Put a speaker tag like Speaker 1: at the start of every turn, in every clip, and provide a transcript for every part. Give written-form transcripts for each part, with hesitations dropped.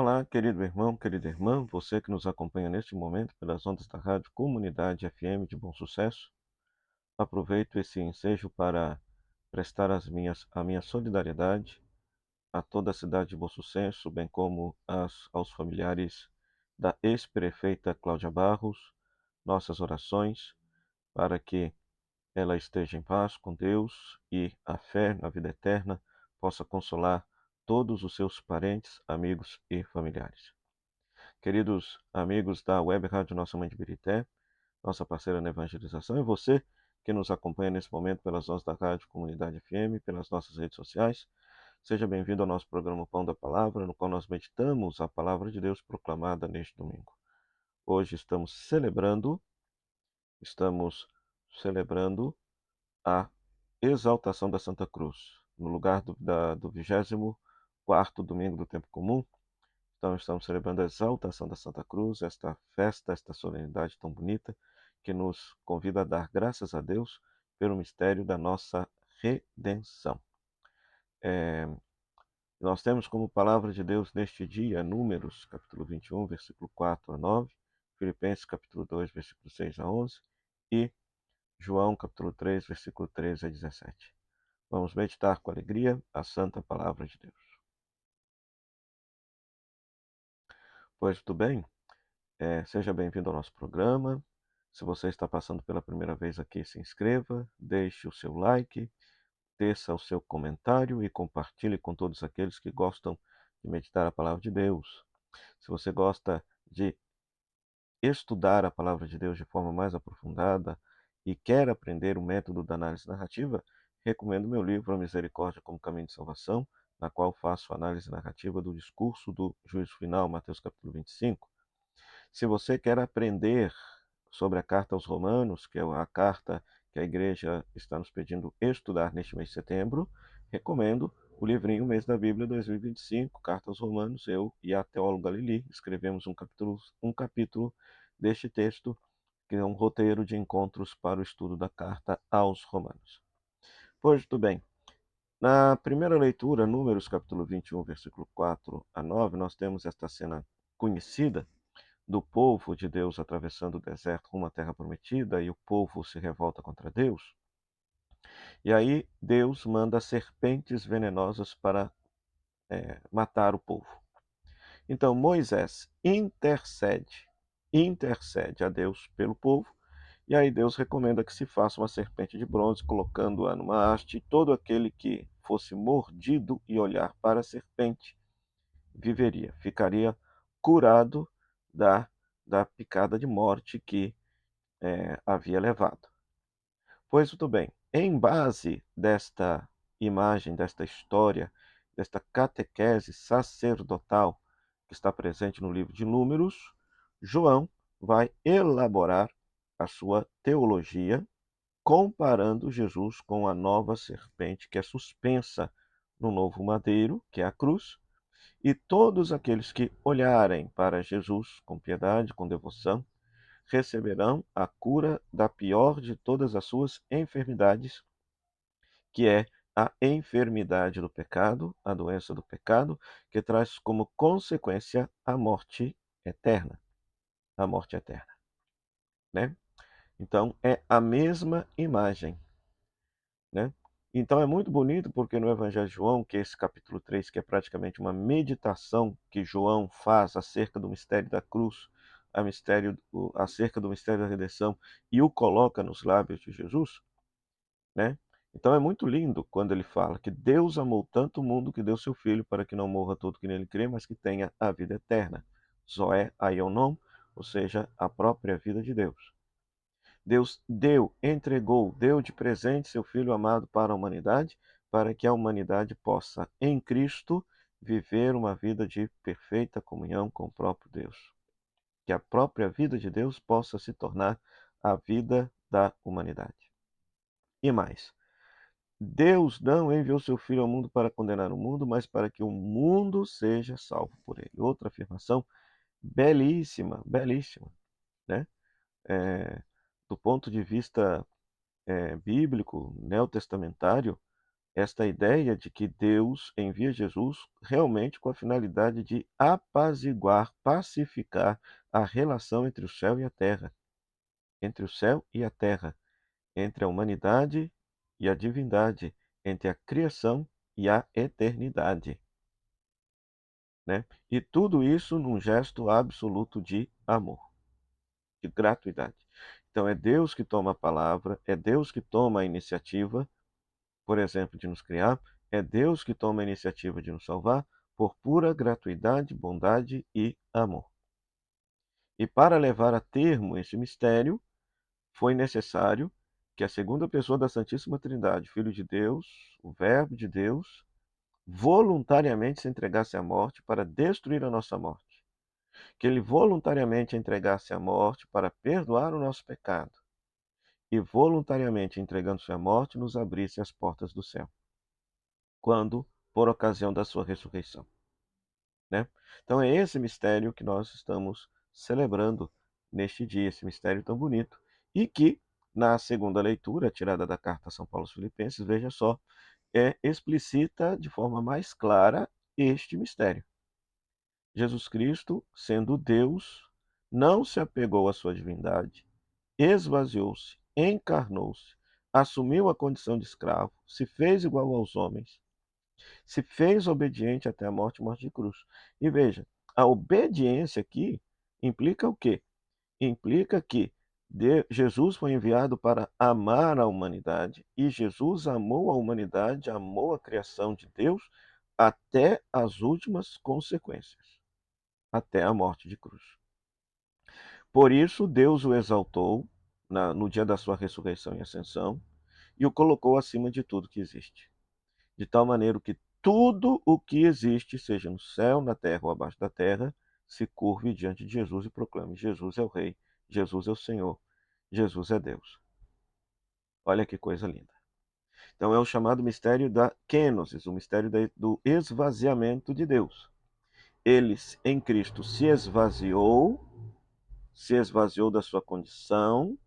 Speaker 1: Olá, querido irmão, querida irmã, você que nos acompanha neste momento pelas ondas da Rádio Comunidade FM de Bom Sucesso. Aproveito esse ensejo para prestar a minha solidariedade a toda a cidade de Bom Sucesso, bem como aos familiares da ex-prefeita Cláudia Barros, nossas orações para que ela esteja em paz com Deus e a fé na vida eterna possa consolar todos os seus parentes, amigos e familiares. Queridos amigos da Web Rádio Nossa Mãe de Birité, nossa parceira na evangelização, e você que nos acompanha nesse momento pelas ondas da Rádio Comunidade FM, pelas nossas redes sociais, seja bem-vindo ao nosso programa Pão da Palavra, no qual nós meditamos a palavra de Deus proclamada neste domingo. Hoje estamos celebrando a exaltação da Santa Cruz, no lugar do 24º domingo do tempo comum. Então, estamos celebrando a exaltação da Santa Cruz, esta festa, esta solenidade tão bonita, que nos convida a dar graças a Deus pelo mistério da nossa redenção. Nós temos como palavra de Deus neste dia Números, capítulo 21, versículo 4 a 9, Filipenses, capítulo 2, versículo 6 a 11, e João, capítulo 3, versículo 13 a 17. Vamos meditar com alegria a santa palavra de Deus. Pois tudo bem? Seja bem-vindo ao nosso programa. Se você está passando pela primeira vez aqui, se inscreva, deixe o seu like, teça o seu comentário e compartilhe com todos aqueles que gostam de meditar a palavra de Deus. Se você gosta de estudar a palavra de Deus de forma mais aprofundada e quer aprender o método da análise narrativa, recomendo meu livro A Misericórdia como Caminho de Salvação, na qual faço análise narrativa do discurso do juízo final, Mateus capítulo 25. Se você quer aprender sobre a carta aos Romanos, que é a carta que a igreja está nos pedindo estudar neste mês de setembro, recomendo o livrinho Mês da Bíblia 2025, Carta aos Romanos. Eu e a teóloga Lili escrevemos um capítulo deste texto, que é um roteiro de encontros para o estudo da carta aos Romanos. Pois, tudo bem. Na primeira leitura, Números capítulo 21, versículo 4 a 9, nós temos esta cena conhecida do povo de Deus atravessando o deserto rumo à terra prometida, e o povo se revolta contra Deus. E aí Deus manda serpentes venenosas para matar o povo. Então Moisés intercede a Deus pelo povo, e aí Deus recomenda que se faça uma serpente de bronze, colocando-a numa haste, e todo aquele que fosse mordido e olhar para a serpente viveria, ficaria curado da picada de morte que havia levado. Pois tudo bem, em base desta imagem, desta história, desta catequese sacerdotal que está presente no livro de Números, João vai elaborar a sua teologia comparando Jesus com a nova serpente que é suspensa no novo madeiro, que é a cruz, e todos aqueles que olharem para Jesus com piedade, com devoção, receberão a cura da pior de todas as suas enfermidades, que é a enfermidade do pecado, a doença do pecado, que traz como consequência a morte eterna. A morte eterna, né? Então, é a mesma imagem, né? Então, é muito bonito porque no Evangelho de João, que é esse capítulo 3, que é praticamente uma meditação que João faz acerca do mistério da cruz, acerca do mistério da redenção, e o coloca nos lábios de Jesus, né? Então é muito lindo quando ele fala que Deus amou tanto o mundo que deu seu Filho para que não morra todo que nele crê, mas que tenha a vida eterna. Zoé Aionom, ou seja, a própria vida de Deus. Deus deu de presente seu Filho amado para a humanidade, para que a humanidade possa, em Cristo, viver uma vida de perfeita comunhão com o próprio Deus. Que a própria vida de Deus possa se tornar a vida da humanidade. E mais, Deus não enviou seu Filho ao mundo para condenar o mundo, mas para que o mundo seja salvo por ele. Outra afirmação belíssima, belíssima, né? Do ponto de vista bíblico, neotestamentário, esta ideia de que Deus envia Jesus realmente com a finalidade de apaziguar, pacificar a relação entre o céu e a terra, entre o céu e a terra, entre a humanidade e a divindade, entre a criação e a eternidade, né? E tudo isso num gesto absoluto de amor, de gratuidade. Então é Deus que toma a palavra, é Deus que toma a iniciativa, por exemplo, de nos criar, é Deus que toma a iniciativa de nos salvar por pura gratuidade, bondade e amor. E para levar a termo esse mistério, foi necessário que a segunda pessoa da Santíssima Trindade, Filho de Deus, o Verbo de Deus, voluntariamente se entregasse à morte para destruir a nossa morte. Que ele voluntariamente entregasse à morte para perdoar o nosso pecado. E voluntariamente entregando-se à morte, nos abrisse as portas do céu. Quando? Por ocasião da sua ressurreição, né? Então é esse mistério que nós estamos celebrando neste dia, esse mistério tão bonito, e que, na segunda leitura, tirada da carta a São Paulo aos Filipenses, veja só, explicita de forma mais clara este mistério. Jesus Cristo, sendo Deus, não se apegou à sua divindade, esvaziou-se, encarnou-se, assumiu a condição de escravo, se fez igual aos homens, se fez obediente até a morte, morte de cruz. E veja, a obediência aqui implica o quê? Implica que Jesus foi enviado para amar a humanidade, e Jesus amou a humanidade, amou a criação de Deus até as últimas consequências, até a morte de cruz. Por isso, Deus o exaltou no dia da sua ressurreição e ascensão e o colocou acima de tudo que existe, de tal maneira que tudo o que existe, seja no céu, na terra ou abaixo da terra, se curve diante de Jesus e proclame: Jesus é o Rei, Jesus é o Senhor, Jesus é Deus. Olha que coisa linda. Então é o chamado mistério da kenosis, o mistério do esvaziamento de Deus. Ele, em Cristo, se esvaziou da sua condição,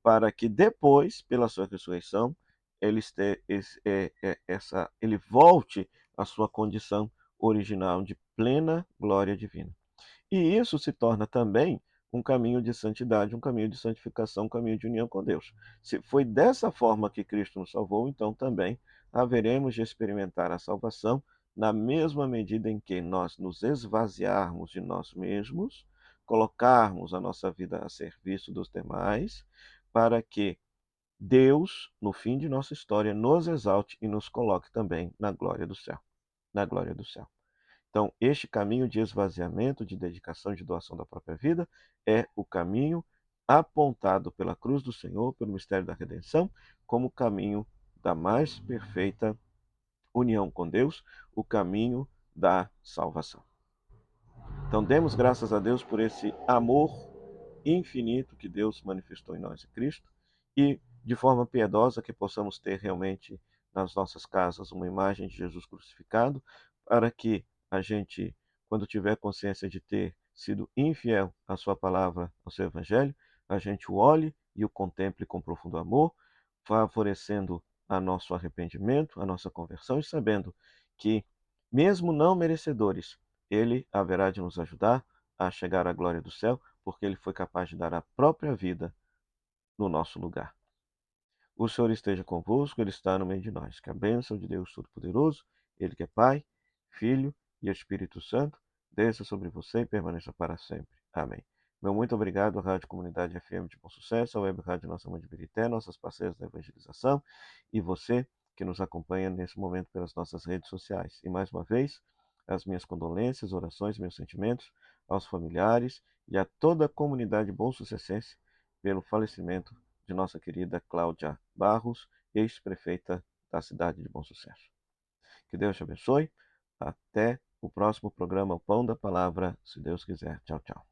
Speaker 1: para que depois, pela sua ressurreição, ele volte à sua condição original de plena glória divina. E isso se torna também um caminho de santidade, um caminho de santificação, um caminho de união com Deus. Se foi dessa forma que Cristo nos salvou, então também haveremos de experimentar a salvação na mesma medida em que nós nos esvaziarmos de nós mesmos, colocarmos a nossa vida a serviço dos demais, para que Deus, no fim de nossa história, nos exalte e nos coloque também na glória do céu. Na glória do céu. Então, este caminho de esvaziamento, de dedicação, de doação da própria vida, é o caminho apontado pela cruz do Senhor, pelo mistério da redenção, como o caminho da mais perfeita união com Deus, o caminho da salvação. Então, demos graças a Deus por esse amor infinito que Deus manifestou em nós em Cristo, e de forma piedosa que possamos ter realmente nas nossas casas uma imagem de Jesus crucificado, para que a gente, quando tiver consciência de ter sido infiel à sua palavra, ao seu evangelho, a gente o olhe e o contemple com profundo amor, favorecendo a nosso arrependimento, a nossa conversão, e sabendo que, mesmo não merecedores, ele haverá de nos ajudar a chegar à glória do céu, porque ele foi capaz de dar a própria vida no nosso lugar. O Senhor esteja convosco, ele está no meio de nós. Que a bênção de Deus Todo-Poderoso, ele que é Pai, Filho e Espírito Santo, desça sobre você e permaneça para sempre. Amém. Meu muito obrigado à Rádio Comunidade FM de Bom Sucesso, à Web Rádio Nossa Mãe de Birité, nossas parceiras da evangelização, e você que nos acompanha nesse momento pelas nossas redes sociais. E mais uma vez, as minhas condolências, orações, meus sentimentos aos familiares e a toda a comunidade bom sucessense pelo falecimento de nossa querida Cláudia Barros, ex-prefeita da cidade de Bom Sucesso. Que Deus te abençoe. Até o próximo programa O Pão da Palavra, se Deus quiser. Tchau, tchau.